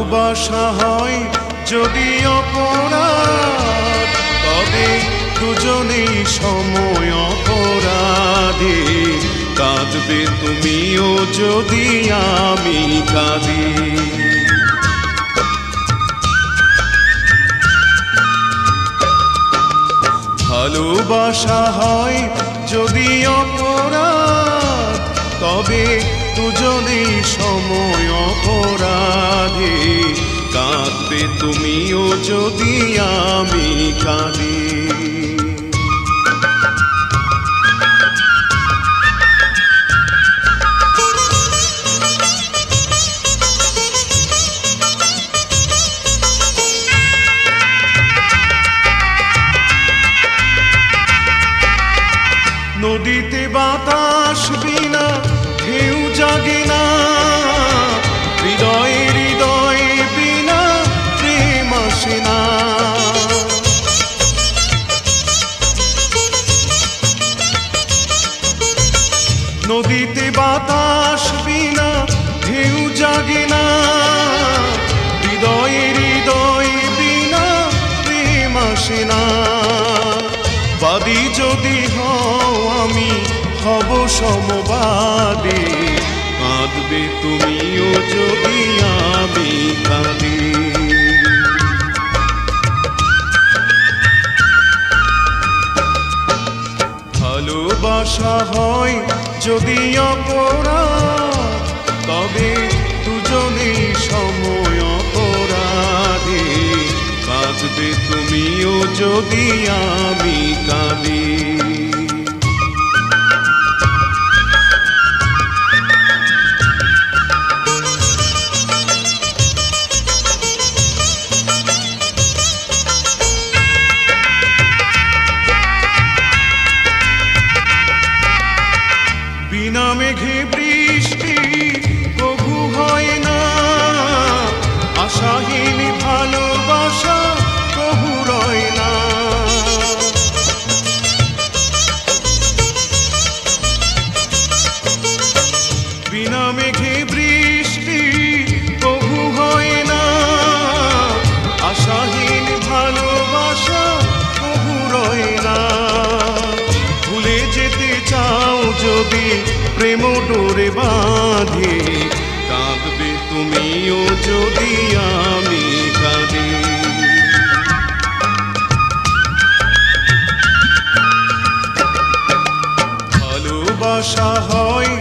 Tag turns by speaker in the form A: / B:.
A: ভালোবাসা হয় যদি অপরাধ, তবে দুজনেই সময় অপরাধী। কাঁদবে তুমিও যদি আমি কাঁদি। ভালোবাসা হয় যদি অপরাধ, তবে দুজনেই সময় অপরাধী। কাঁদবে তুমিও যদি আমি কাঁদি। নদীতে বাতাস বিনা ঢেউ জাগে না, হৃদয়ে হৃদয়ে বিনা প্রেম আসে না। নদীতে বাতাস বিনা ঢেউ জাগে না, হৃদয়ে হৃদয়ে বিনা প্রেম আসে না। বাদী যদি হও আমি হব সমবাদী, কাঁদবে তুমিও যদি আমি কাঁদি। ভালোবাসা হয় যদি অপরাধ, তবে দুজনেই সময় অপরাধী। কাঁদবে তুমিও যদি আমি কাঁদি। বিনা মেঘে বৃষ্টি কভু হয় না, আশাহীন ভালোবাসা কভু রয় না। বিনা মেঘে বৃষ্টি কভু হয় না, আশাহীন ভালোবাসা কভু রয় না। ভুলে যেতে চাও যদি প্রেম ডোরে বাঁধে, কাঁদবে তুমিও যদি আমি কাঁদি। ভালোবাসা হয়